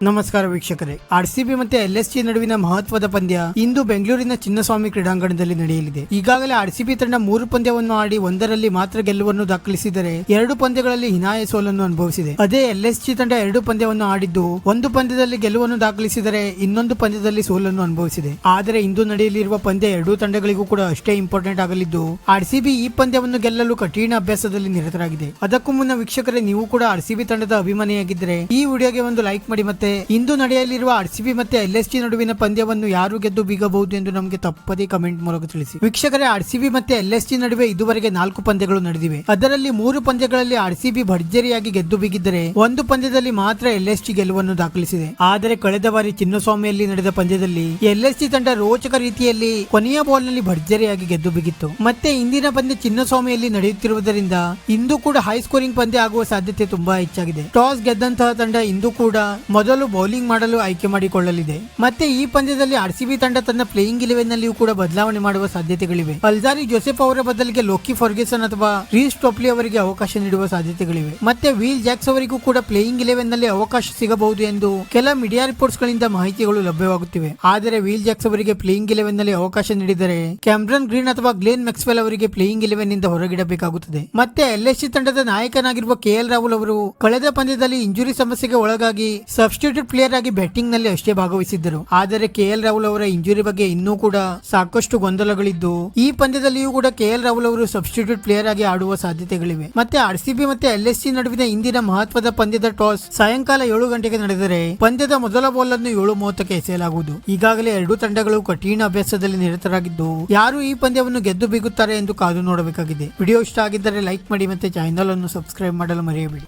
ನಮಸ್ಕಾರ ವೀಕ್ಷಕರೇ. ಆರ್ಸಿಬಿ ಮತ್ತೆ ಎಲ್ಎಸ್ಜಿ ನಡುವಿನ ಮಹತ್ವದ ಪಂದ್ಯ ಇಂದು ಬೆಂಗಳೂರಿನ ಚಿನ್ನಸ್ವಾಮಿ ಕ್ರೀಡಾಂಗಣದಲ್ಲಿ ನಡೆಯಲಿದೆ. ಈಗಾಗಲೇ ಆರ್ಸಿಬಿ ತಂಡ 3 ಪಂದ್ಯವನ್ನು ಆಡಿ ಒಂದರಲ್ಲಿ ಮಾತ್ರ ಗೆಲುವನ್ನು ದಾಖಲಿಸಿದರೆ 2 ಪಂದ್ಯಗಳಲ್ಲಿ ಹೀನಾಯ ಸೋಲನ್ನು ಅನುಭವಿಸಿದೆ. ಅದೇ ಎಲ್ಎಸ್ಜಿ ತಂಡ 2 ಪಂದ್ಯವನ್ನು ಆಡಿದ್ದು ಒಂದು ಪಂದ್ಯದಲ್ಲಿ ಗೆಲುವನ್ನು ದಾಖಲಿಸಿದರೆ ಇನ್ನೊಂದು ಪಂದ್ಯದಲ್ಲಿ ಸೋಲನ್ನು ಅನುಭವಿಸಿದೆ. ಆದರೆ ಇಂದು ನಡೆಯಲಿರುವ ಪಂದ್ಯ 2 ತಂಡಗಳಿಗೂ ಕೂಡ ಅಷ್ಟೇ ಇಂಪಾರ್ಟೆಂಟ್ ಆಗಲಿದ್ದು ಆರ್ಸಿಬಿ ಈ ಪಂದ್ಯವನ್ನು ಗೆಲ್ಲಲು ಕಠಿಣ ಅಭ್ಯಾಸದಲ್ಲಿ ನಿರತರಾಗಿದೆ. ಅದಕ್ಕೂ ಮುನ್ನ ವೀಕ್ಷಕರೇ, ನೀವು ಕೂಡ ಆರ್ಸಿಬಿ ತಂಡದ ಅಭಿಮಾನಿಯಾಗಿದ್ದರೆ ಈ ವಿಡಿಯೋಗೆ ಒಂದು ಲೈಕ್ ಮಾಡಿ. ಮತ್ತೆ ಇಂದು ನಡೆಯಲಿರುವ ಆರ್ಸಿಬಿ ಮತ್ತೆ ಎಲ್ಎಸ್ಜಿ ನಡುವಿನ ಪಂದ್ಯವನ್ನು ಯಾರು ಗೆದ್ದು ಬೀಗಬಹುದು ಎಂದು ನಮಗೆ ತಪ್ಪದೇ ಕಮೆಂಟ್ ಮೂಲಕ ತಿಳಿಸಿ. ವೀಕ್ಷಕರೇ, ಆರ್ಸಿಬಿ ಮತ್ತೆ ಎಲ್ಎಸ್ಜಿ ನಡುವೆ ಇದುವರೆಗೆ 4 ಪಂದ್ಯಗಳು ನಡೆದಿವೆ. ಅದರಲ್ಲಿ 3 ಪಂದ್ಯಗಳಲ್ಲಿ ಆರ್ಸಿಬಿ ಭರ್ಜರಿಯಾಗಿ ಗೆದ್ದು ಬಿಗಿದ್ದರೆ ಒಂದು ಪಂದ್ಯದಲ್ಲಿ ಮಾತ್ರ ಎಲ್ಎಸ್ಜಿ ಗೆಲುವನ್ನು ದಾಖಲಿಸಿದೆ. ಆದರೆ ಕಳೆದ ಬಾರಿ ಚಿನ್ನಸ್ವಾಮಿಯಲ್ಲಿ ನಡೆದ ಪಂದ್ಯದಲ್ಲಿ ಎಲ್ಎಸ್ಜಿ ತಂಡ ರೋಚಕ ರೀತಿಯಲ್ಲಿ ಕೊನೆಯ ಬಾಲ್ ನಲ್ಲಿ ಭರ್ಜರಿಯಾಗಿ ಗೆದ್ದು ಬಿಗಿತ್ತು. ಮತ್ತೆ ಇಂದಿನ ಪಂದ್ಯ ಚಿನ್ನಸ್ವಾಮಿಯಲ್ಲಿ ನಡೆಯುತ್ತಿರುವುದರಿಂದ ಇಂದು ಕೂಡ ಹೈ ಸ್ಕೋರಿಂಗ್ ಪಂದ್ಯ ಆಗುವ ಸಾಧ್ಯತೆ ತುಂಬಾ ಹೆಚ್ಚಾಗಿದೆ. ಟಾಸ್ ಗೆದ್ದಂತಹ ತಂಡ ಇಂದು ಕೂಡ ಮೊದಲು ಬೌಲಿಂಗ್ ಮಾಡಲು ಆಯ್ಕೆ ಮಾಡಿಕೊಳ್ಳಲಿದೆ. ಮತ್ತೆ ಈ ಪಂದ್ಯದಲ್ಲಿ ಆರ್ಸಿಬಿ ತಂಡ ತನ್ನ ಪ್ಲೇಯಿಂಗ್ 11 ನಲ್ಲಿಯೂ ಕೂಡ ಬದಲಾವಣೆ ಮಾಡುವ ಸಾಧ್ಯತೆಗಳಿವೆ. ಅಲ್ಜಾರಿ ಜೋಸೆಫ್ ಅವರ ಬದಲಿಗೆ ಲೋಕಿ ಫರ್ಗ್ಯೂಸನ್ ಅಥವಾ ರೀಸ್ ಟೋಪ್ಲಿ ಅವರಿಗೆ ಅವಕಾಶ ನೀಡುವ ಸಾಧ್ಯತೆಗಳಿವೆ. ಮತ್ತೆ ವಿಲ್ ಜಾಕ್ಸ್ ಅವರಿಗೂ ಕೂಡ ಪ್ಲೇಯಿಂಗ್ 11 ನಲ್ಲಿ ಅವಕಾಶ ಸಿಗಬಹುದು ಎಂದು ಕೆಲ ಮೀಡಿಯಾ ರಿಪೋರ್ಟ್ಸ್ ಗಳಿಂದ ಮಾಹಿತಿಗಳು ಲಭ್ಯವಾಗುತ್ತಿವೆ. ಆದರೆ ವಿಲ್ ಜಾಕ್ಸ್ ಅವರಿಗೆ ಪ್ಲೇಯಿಂಗ್ 11 ನಲ್ಲಿ ಅವಕಾಶ ನೀಡಿದರೆ ಕ್ಯಾಮ್ರನ್ ಗ್ರೀನ್ ಅಥವಾ ಗ್ಲೇನ್ ಮ್ಯಾಕ್ಸ್ವೆಲ್ ಅವರಿಗೆ ಪ್ಲೇಯಿಂಗ್ 11 ನಿಂದ ಹೊರಗಿಡಬೇಕಾಗುತ್ತದೆ. ಮತ್ತೆ ಎಲ್ಎಸ್ಜಿ ತಂಡದ ನಾಯಕನಾಗಿರುವ ಕೆಎಲ್ ರಾಹುಲ್ ಅವರು ಕಳೆದ ಪಂದ್ಯದಲ್ಲಿ ಇಂಜುರಿ ಸಮಸ್ಯೆಗೆ ಒಳಗಾಗಿ ಸಬ್ಸ್ಟಿಟ್ಯೂಟ್ ಪ್ಲೇಯರ್ ಆಗಿ ಬ್ಯಾಟಿಂಗ್ ನಲ್ಲಿ ಅಷ್ಟೇ ಭಾಗವಹಿಸಿದ್ದರು. ಆದರೆ ಕೆಎಲ್ ರಾಹುಲ್ ಅವರ ಇಂಜುರಿ ಬಗ್ಗೆ ಇನ್ನೂ ಕೂಡ ಸಾಕಷ್ಟು ಗೊಂದಲಗಳಿದ್ದು ಈ ಪಂದ್ಯದಲ್ಲಿಯೂ ಕೂಡ ಕೆಎಲ್ ರಾಹುಲ್ ಅವರು ಸಬ್ಸ್ಟಿಟ್ಯೂಟ್ ಪ್ಲೇಯರ್ ಆಗಿ ಆಡುವ ಸಾಧ್ಯತೆಗಳಿವೆ. ಮತ್ತೆ ಆರ್ಸಿಬಿ ಮತ್ತೆ ಎಲ್ಎಸ್ಜಿ ನಡುವಿನ ಇಂದಿನ ಮಹತ್ವದ ಪಂದ್ಯದ ಟಾಸ್ ಸಾಯಂಕಾಲ 7 ಗಂಟೆಗೆ ನಡೆದರೆ ಪಂದ್ಯದ ಮೊದಲ ಬಾಲ್ ಅನ್ನು 7:30ಕ್ಕೆ ಎಸೆಯಲಾಗುವುದು. ಈಗಾಗಲೇ 2 ತಂಡಗಳು ಕಠಿಣ ಅಭ್ಯಾಸದಲ್ಲಿ ನಿರತರಾಗಿದ್ದು ಯಾರು ಈ ಪಂದ್ಯವನ್ನು ಗೆದ್ದು ಬೀಗುತ್ತಾರೆ ಎಂದು ಕಾದು ನೋಡಬೇಕಾಗಿದೆ. ವಿಡಿಯೋ ಇಷ್ಟ ಆಗಿದ್ದರೆ ಲೈಕ್ ಮಾಡಿ ಮತ್ತೆ ಚಾನೆಲ್ ಅನ್ನು ಸಬ್ಸ್ಕ್ರೈಬ್ ಮಾಡಲು ಮರೆಯಬೇಡಿ.